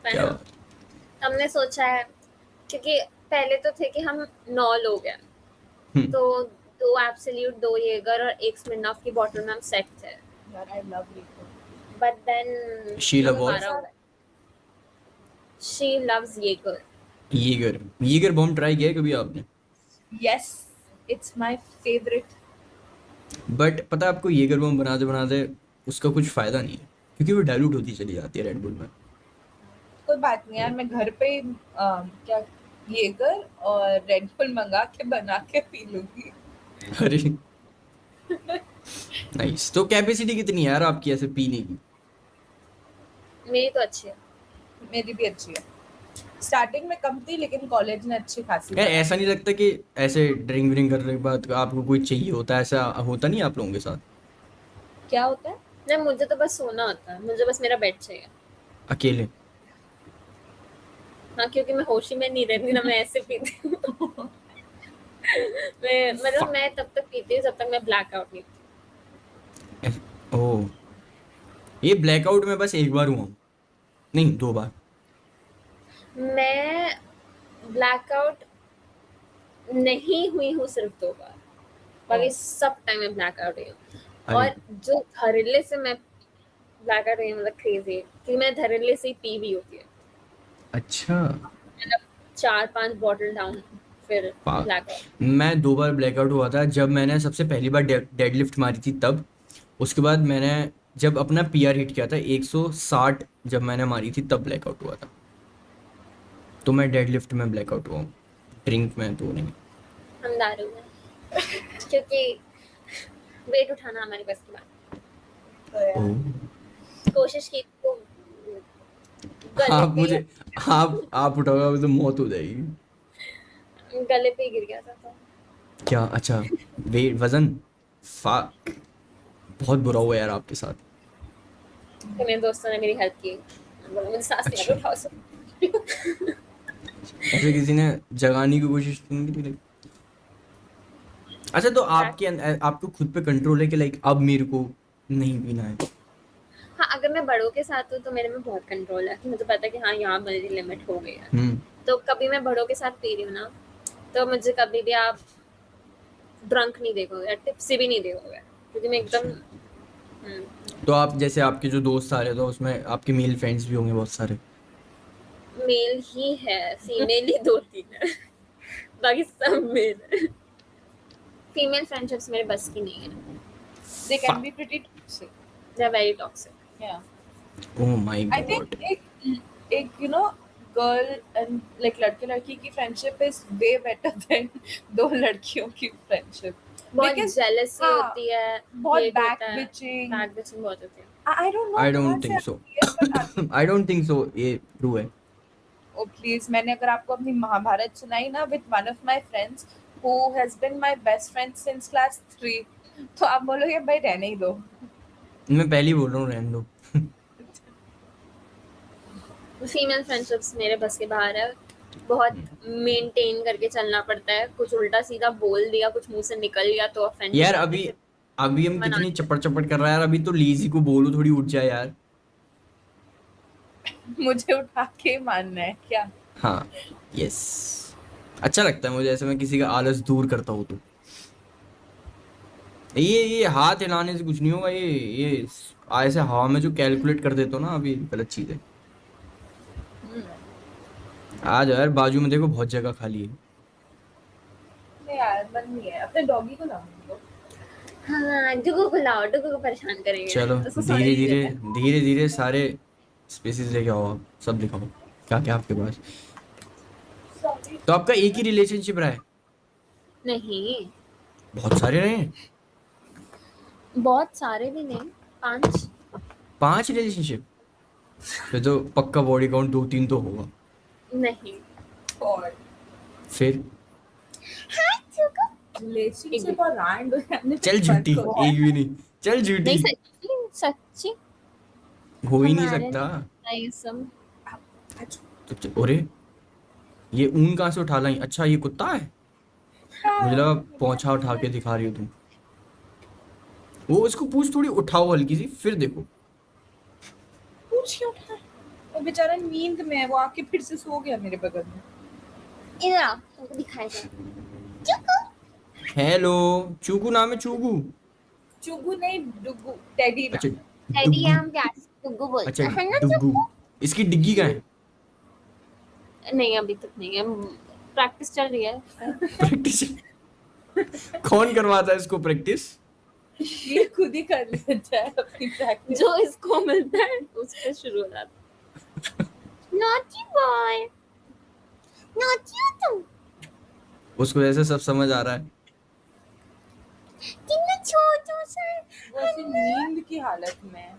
है क्या ना? हमने सोचा है क्योंकि पहले तो थे कि हम 9 लोग हैं, हम्म, तो 2 एब्सोल्यूट, 2 येगर और 1 स्मिर्नॉफ की बॉटल में हम सेट थे। यार I love you. But then Sheela हम वॉर 12 हो गए। She loves Jager. Jager Jager bomb try किया है कभी आपने? Yes, it's my favourite. But पता है आपको ईगर बॉम्ब बनाते बनाते उसका कुछ फायदा नहीं है, क्योंकि वो डाइल्यूट होती चली जाती है रेड बुल में। कोई बात नहीं यार, मैं घर पे क्या येगर और रेड बुल मंगा के बना के पी लूंगी। अरे नाइस। तो कैपेसिटी कितनी है यार आपकी ऐसे पीने की? मेरी तो अच्छी है। मेरी भी अच्छी है। स्टार्टिंग में कम थी लेकिन कॉलेज ने अच्छी खासी यार बढ़ा ऐसा नहीं दी। लगता कि ऐसे ड्रिंक व्रिंक करने के बाद आपको कोई चाहिए होता है? ऐसा होता नहीं आप लोगों के साथ? क्या होता है? नहीं, मुझे तो बस सोना होता है, मुझे बस मेरा बेड चाहिए। अकेले? हाँ, क्योंकि मैं होश ही में नहीं रहती ना, मैं ऐसे पीती हूँ। मतलब फक। मैं तब तक पीती हूँ जब तक मैं ब्लैक आउट नहीं ओह, ये ब्लैकआउट में बस एक बार हुआ हूँ, नहीं 2 बार। होती। मैं ब्लैक आउट नहीं हुई हूँ सिर्फ 2 बार, बाकी सब टाइम मैं ब्लैक आउट हुई हूँ। अरे और जो धड़ल्ले से मैं ब्लैक आउट हुई हूँ, मतलब क्रेजी, कि मैं धड़ल्ले से ही पी भी होती है, अच्छा। मतलब 4-5 बॉटल डाउन, फिर पाक। Black out. मैं 2 बार ब्लैकआउट हुआ था। जब मैंने सबसे पहली बार डेडलिफ्ट मारी थी तब, उसके बाद मैंने जब अपना पीआर हिट किया था 160 जब मैंने मारी थी तब ब्लैकआउट हुआ था। तो मैं डेडलिफ्ट में ब्लैकआउट हुआ हूँ, ड्रिंक में तो नहीं। हम दारू में, क्योंकि वेट उठाना हमारे बस की बात। तो यार ओह। कोशिश की तो गले आप पे मुझे आप उठाओगे तो मौत हो जाएगी। गले पे ही गिर गया था तो। क्या? अच्छा, वेट वजन। फक, बहुत बुरा हुआ यार आपके साथ। तो मेरे दोस्तों ने मेरी हेल्प की, बोला मुझे सांस नहीं आ अच्छा, रहा, उठाओ सब। ऐसे किसी ने जगाने की कोशिश तो नहीं की? अच्छा, तो आपके आपको खुद पे कंट्रोल है कि लाइक अब मेरे को नहीं पीना है? हाँ, अगर मैं बड़ों के साथ हूँ तो मेरे में बहुत कंट्रोल है कि मुझे पता है कि हाँ, यहाँ मेरी लिमिट हो गई है। हम्म। तो कभी मैं बड़ों के साथ पी रही हूँ ना, तो मुझे कभी भी आप ड्रंक नहीं देखोगे या टिप्सी भी नहीं देखोगे, क्योंकि मैं एकदम अच्छा, तो आप जैसे आपके जो दोस्त आ रहे तो उसमें आपके मेल फ्रेंड्स भी होंगे बहुत सारे? मेल ही है, फीमेल ही 2-3 है। बाकी सब मेल है। फीमेल फ्रेंडशिप्स मेरे बस की नहीं है। They can fuck. Be pretty toxic. They are very toxic. Yeah oh my I think God. एक एक गर्ल एंड लाइक लड़के लड़की की friendship is way better than दो लड़कियों की फ्रेंडशिप। बहुत बिकॉज जेलसी हाँ, होती है, बहुत हेट बैक होता है, बिचिंग। बैक बिचिंग बहुत होती है। आई डोंट नो आई कहाँ डोंट से थिंक सो। आती है बट आती आई डोंट थिंक सो ये ट्रू है। है। ओ प्लीज, मैंने अगर आपको अपनी महाभारत सुनाई ना with one of my friends who has been my best friend since class 3, तो आप बोलोगे भाई रहने ही दो। मैं पहले ही बोल रहा हूँ रहने दो। फीमेल फ्रेंडशिप्स मेरे बस के बाहर है। बहुत मेंटेन करके चलना पड़ता है, कुछ उल्टा सीधा बोल दिया, कुछ मुंह से निकल गया तो ऑफेंड हो यार जाते अभी हैं, फिर अभी हम मना। कितनी चपड़ चपड़ कर रहा है यार, अभी तो लीजी को बोलो थोड़ी उठ जाए यार। मुझे उठा के मानना है क्या? हाँ, यस। अच्छा लगता है मुझे ऐसे, मैं किसी का आलस दूर करता हूँ तो। ये हाथ हिलाने से कुछ नहीं होगा। ये ऐसे हवा में जो कैलकुलेट कर देते हो ना, अभी गलत चीज है। आ जाओ यार, बाजू में देखो बहुत जगह खाली है। नहीं यार, मन नहीं है, अपने डॉगी को लाऊंगी। हाँ, डुगू को लाओ, डुगू को परेशान करेंगे, चलो, उसको सोने धीरे नहीं धीरे देते। धीरे धीरे सारे स्पेसिस लेके आओ, आप सब दिखाओ क्या क्या आपके पास। सॉरी। तो आपका एक ही रिलेशनशिप रहा है? नहीं, बहुत सारे रहे हैं। बहुत सारे भी नहीं, 5। 5 रिलेशनशिप? फिर तो पक्का बॉडी काउंट 2-3 तो होगा। नहीं, और फिर रिलेशनशिप और रैंड में चल फर्क झूठी, होता एक है। भी नहीं। चल झूठी, नहीं, सच्ची सच्ची हो ही नहीं हमारे सकता। लिए ये सब। तो अरे, ये ऊन कहाँ से उठा लाई? अच्छा, ये कुत्ता है। मुझे लगा पोंछा उठा के दिखा रही हो तुम। वो इसको पूछ थोड़ी उठाओ हल्की सी, फिर देखो। पूछ क्यों उठा? वो बेचारा नींद में है, वो आके फिर से सो गया मेरे बगल में। इधर आ, तुमको दिखाएगा। चुकू। हेलो, चूकू नाम है, चूकू। चुगू नहीं, डुगू, टेडी ना। अच्छा टेडी डुग्गू। हम क्या गुग्गू बोलते अच्छा हैं ना डुग्गू। चुकू। इसकी डिग्गी कहाँ है? नहीं अभी तक नहीं है, प्रैक्टिस चल रही है। प्रैक्टिस कौन करवाता है इसको प्रैक्टिस? ये खुद ही कर लेता है अपनी प्रैक्टिस। जो इसको मिलता है उस पे शुरू हो जाता है। नॉटी बॉय, नॉटी हो तुम, उसको ऐसे सब समझ आ रहा है। कितना छोटू सा है। वो ऐसी नींद की हालत में है।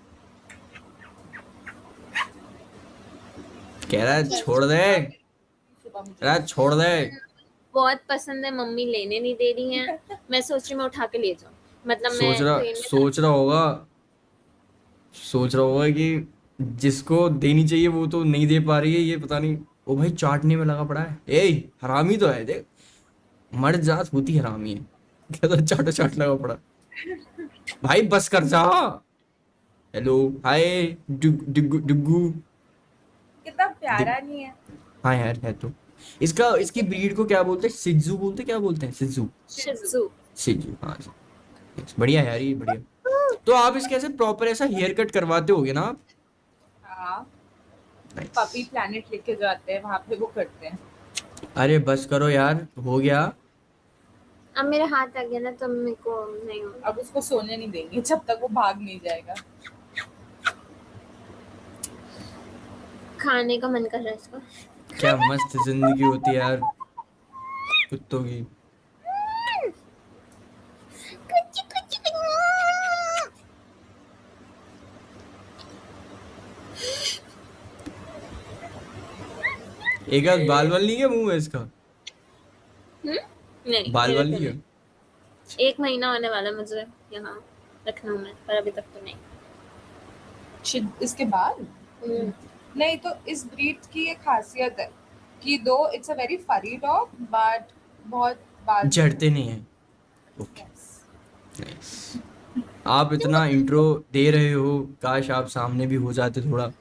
कह रहा है छोड़ दे, सुबह मुझे कह रहा है छोड़ दे। बहुत पसंद है, मम्मी लेने नहीं दे रही हैं। मैं सोच रही हूँ मैं उठा के ले जाऊँ, मतलब मैं ट्रेन में सोच रहा होगा कि जिसको देनी चाहिए वो तो नहीं दे पा रही है, ये पता नहीं। ओ भाई चाटने में लगा पड़ा है। ए हरामी तो है देख, मर्द जात होती हरामी है। क्या तो चाटो चाट लगा पड़ा। भाई बस कर जा। Hello hi Duggu Duggu. कितना प्यारा नहीं है। हाँ यार है तो। इसकी ब्रीड को क्या बोलते हैं? सिट्जू बोलते हैं, क्या बोलते हैं? सिट्जू। शिज़ू। सिट्जू हाँ। बढ़िया यार, ये बढ़िया। तो आप इसके ऐसे प्रॉपर ऐसा हेयर कट करवाते होगे ना आप? हाँ, Nice. पपी प्लैनेट लेके जाते हैं, वहां पे वो करते हैं। अरे बस करो यार, हो गया। अब मेरे हाथ आ गया ना, तो मेरे को नहीं हो। अब उसको सोने नहीं देंगे जब तक वो भाग नहीं जाएगा। खाने का मन कर रहा है इसको। क्या मस्त जिंदगी होती है यार कुत्तों की। कुछ कुछ एक आध बाल वाल नहीं है मुंह में इसका? नहीं, बाल मेरे वाल को नहीं है? नहीं। 1 महीना होने वाला है मुझे यहाँ लखनऊ में, पर अभी तक तो नहीं। इसके बाद हम्म, नहीं, तो इस ब्रीड की एक खासियत है कि दो इट्स अ वेरी फरी डॉग बट बहुत बाल झड़ते नहीं है। Okay Yes. नाइस। आप इतना इंट्रो दे रहे हो, काश आप सामने भी हो जाते थोड़ा।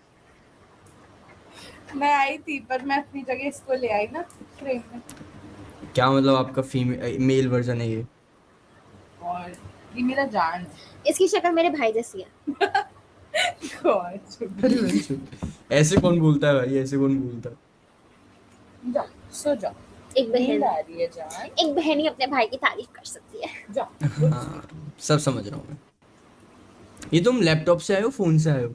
मैं आई थी पर मैं अपनी जगह इसको ले आई ना फ्रेम में। क्या मतलब आपका फीमेल मेल वर्जन है ये? और ये मेरा जान है। इसकी शक्ल मेरे भाई जैसी है। God. अरे बच्चों, ऐसे कौन बोलता है भाई, ऐसे कौन बोलता है? जाओ सो जाओ, एक बहन, नींद आ रही है जान। एक बहन ही अपने भाई की तारीफ कर सकती है। जाओ। हाँ सब समझ रहा हूँ मैं। ये तुम लैपटॉप से आए हो, फोन से आए हो?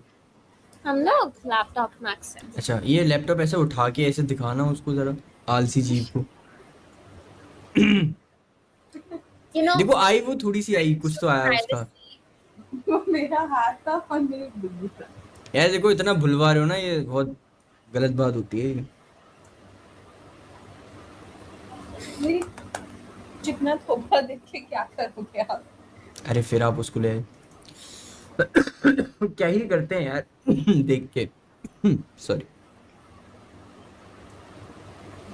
हम लोग लैपटॉप मैक्स से। अच्छा ये लैपटॉप ऐसे उठा के ऐसे दिखाना उसको जरा, आलसी जीव को। यू नो देखो आई वो थोड़ी सी आई, कुछ तो आया उसका। वो मेरा हाथ था और मेरे डुगू था। यार देखो इतना भुलवा रहे हो ना, ये बहुत गलत बात होती है ये। मेरी चिकना थोपा देख के क्या करोगे आप? अरे फिर आप उसको ले आए। क्या ही करते हैं यार देख के। सॉरी।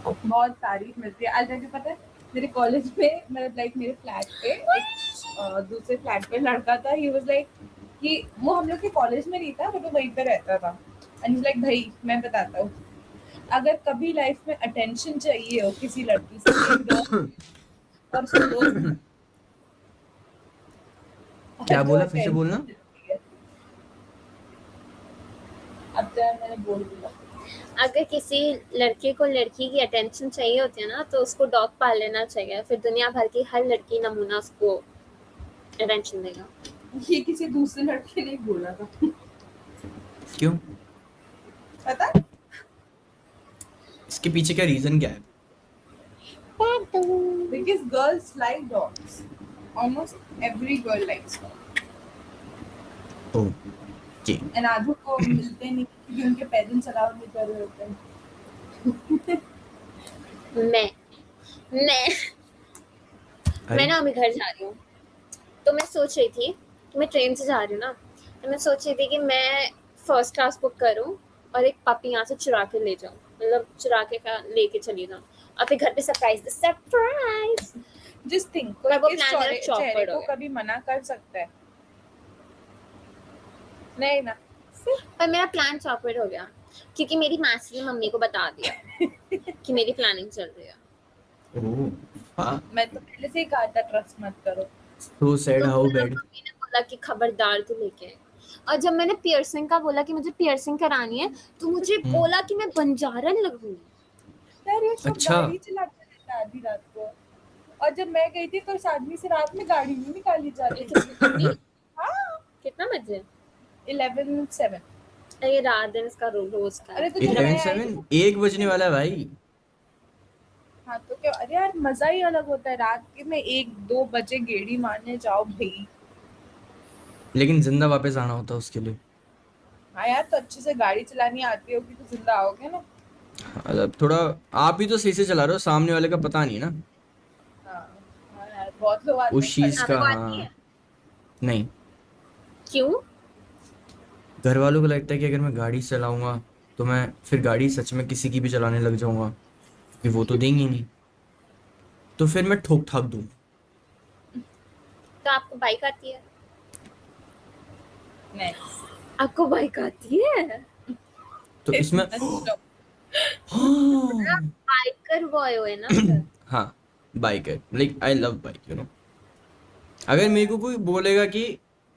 बहुत तारीफ मिलती है। आज मुझे पता है मेरे कॉलेज में, मतलब लाइक मेरे फ्लैट पे एक दूसरे फ्लैट पे लड़का था। ही वाज लाइक कि वो हम लोग के कॉलेज में नहीं था बट वो वहीं पे रहता था। एंड लाइक भाई मैं बताता हूँ, अगर कभी लाइफ में अटेंशन चाहिए हो किसी लड़की से, एक दो और उसको दो। क्या तो बोला, फिर से attention बोलना। मिलती है। अब तो यार मैंने बोल दिया। अगर किसी लड़के को लड़की की अटेंशन चाहिए होती है ना, तो उसको डॉग पाल लेना चाहिए, फिर दुनिया भर की हर लड़की नमूना उसको अटेंशन देगा। ये किसी दूसरे लड़के ने बोला था, क्यों? पता? इसके पीछे क्या रीजन क्या है? Because girls like dogs. Almost every girl likes dogs. Okay. And आधों को मिलते नहीं क्योंकि उनके पेरेंट्स अलाउ नहीं कर रहे होते हैं। मैं ना अभी घर जा रही हूँ, तो मैं सोच रही थी कि मैं ट्रेन से जा रही हूँ ना, तो मैं सोच रही थी कि मैं फर्स्ट क्लास बुक करूँ और एक पपी यहाँ से चुरा के ले जाऊँ, मतलब चुरा के लेके चली जाऊँ और फिर घर पे सरप्राइज। Just think, मैं वो कोई इस plan मेरा चेहरे choppered हो को गया। कभी मना कर सकता है? नहीं ना। पर मेरा प्लान चॉपरेट हो गया क्योंकि मेरी मासी ने मम्मी को बता दिया कि मेरी प्लानिंग चल रही है। ओह हाँ, मैं तो पहले से ही कहा था ट्रस्ट मत करो। so sad, तो how फिर bad. मम्मी ने बोला कि खबरदार तू लेके आए। और जब मैंने पियर्सिंग का बोला कि मुझे पियर्सिंग करानी है, तो मुझे बोला कि मैं बंजारन लगूंगी। यार ये सब अच्छा। गाड़ी चलाते रहता है आधी रात को। और जब मैं गई थी तो इस आदमी से रात में गाड़ी नहीं निकाली जा रही थी। हाँ कितना बजे? 11:07। ये रात दिन इसका रोज का है। अरे तो जब 11 मैं आई 7 1 बजने वाला है भाई। हाँ तो क्या, अरे यार मजा ही अलग होता है रात के में 1-2 बजे गेड़ी मारने जाओ भाई। लेकिन जिंदा वापस आना होता है उसके लिए। हाँ यार, तो अच्छे से गाड़ी चलानी आती होगी तो जिंदा आओगे ना। मतलब थोड़ा आप ही तो सही से चला रहे हो, सामने वाले का पता नहीं ना हाँ हाँ यार, बहुत लोग आते उस हैं चीज का। आपको आती हाँ है? नहीं, क्यों? घर वालों को लगता है कि अगर मैं गाड़ी चलाऊंगा तो मैं फिर गाड़ी सच में किसी की भी चलाने लग जाऊंगा, कि वो तो देंगे नहीं, तो फिर मैं ठोक ठाक दूं। तो आपको बाइक आती है? नहीं। आपको बाइक आती है? तो इसमें अच्छा, हाँ बाइकर बॉय हो है ना फिर? हाँ बाइक है, like I love bike, you know. अगर मेरे को कोई बोलेगा कि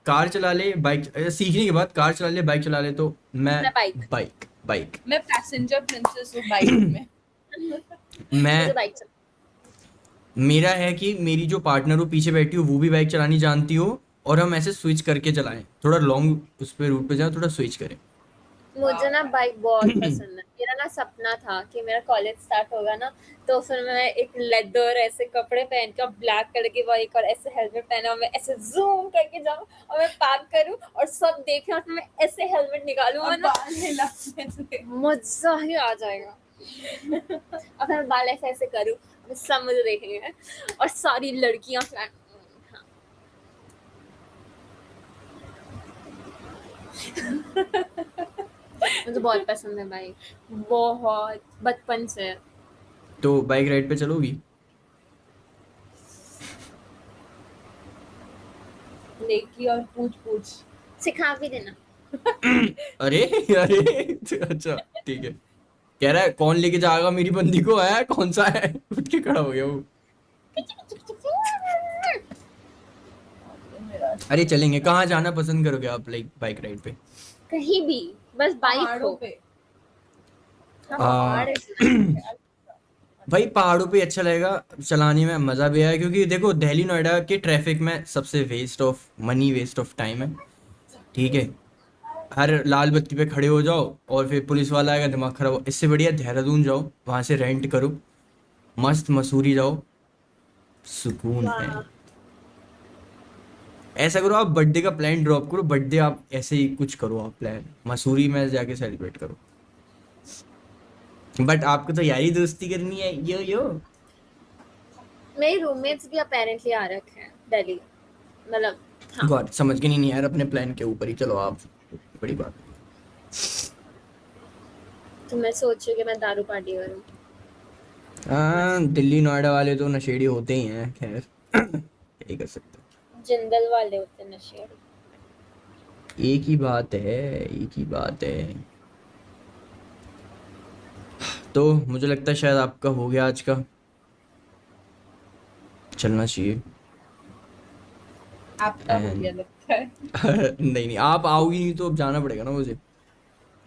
कार चला ले, बाइक सीखने के बाद कार चला ले, बाइक चला ले, तो मैं मैं बाइक। बाइक बाइक मैं पैसेंजर प्रिंसेस हूँ बाइक में। मैं मुझे बाइक चल। मेरा है कि मेरी जो पार्टनर हो पीछे बैठी हो वो भी बाइक चलानी जानती हो, और हम ऐसे स्विच करके चलाएं, थोड़ा लॉन्ग उस पे रूट पे जाए, थोड़ा स्विच करें। मुझे ना बाइक बहुत पसंद है। मेरा ना सपना था कि मेरा कॉलेज स्टार्ट होगा ना, तो फिर मैं एक लेदर ऐसे कपड़े पहन के ब्लैक कलर की बाइक और ऐसे हेलमेट पहना और मैं ऐसे जूम करके जाऊं और मैं पार्क करूं और सब देखें और फिर मैं ऐसे हेलमेट निकालूं और और ना बाल हिलाने से। मजा ही आ जाएगा। और फिर मैं बाल ऐसे ऐसे करूं और सब मुझे देखेंगे और सारी लड़कियां हाँ। मुझे बहुत पसंद है बाइक, बहुत बचपन से। तो बाइक राइड पे चलोगी? लेकी और पूछ पूछ। सिखा भी देना। अरे अरे अच्छा ठीक है। कह रहा है कौन लेके जाएगा मेरी बंदी को, है कौन सा है, उठ के खड़ा हो गया वो। अरे चलेंगे, कहाँ जाना पसंद करोगे आप, लाइक बाइक राइड पे? कहीं भी, बस बाइक पहाड़ों हो। पे। हाँ, आ, पहाड़ है। भाई पहाड़ों पे अच्छा लगेगा, चलाने में मजा भी आया, क्योंकि देखो दिल्ली नोएडा के ट्रैफिक में सबसे waste of money, waste of time है, ठीक है। हर लाल बत्ती पे खड़े हो जाओ और फिर पुलिस वाला आएगा, दिमाग खराब हो। इससे बढ़िया देहरादून जाओ, वहां से रेंट करो, मस्त मसूरी जाओ, सुकून है। वाह। ऐसा करो, आप बर्थडे का प्लान ड्रॉप करो, बर्थडे आप ऐसे ही कुछ करो, आप प्लान मसूरी में जाके सेलिब्रेट करो। बट आपको तो यारी दोस्ती करनी है, यो यो। मेरे रूममेट्स भी अपेरेंटली आ रखे हैं दिल्ली, मतलब हाँ। गॉड, समझ के नहीं यार, अपने प्लान के ऊपर ही चलो आप, बड़ी बात। तो मैं सोच रही हूँ कि मैं दारू पार्टी करूँ। हाँ दिल्ली नोएडा वाले तो नशेड़ी होते ही हैं, खैर क्या ही कर सकते हैं। जिंदल वाले होते नशे। एक ही बात है, एक ही बात है। तो मुझे लगता है शायद आपका हो गया आज का, चलना चाहिए। आपका हो गया लगता है। नहीं नहीं, आप आओगी नहीं तो अब जाना पड़ेगा ना मुझे।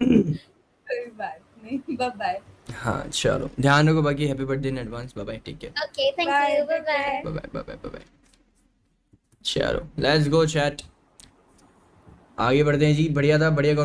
कोई बात नहीं, बाय बाय। हाँ चलो, ध्यान रखो, बाकी happy birthday in advance, bye bye, take care, okay, thank Bye, you, bye take care. Bye. Bye bye bye bye bye bye. चलो लेट्स गो चैट, आगे बढ़ते हैं जी। बढ़िया था, बढ़िया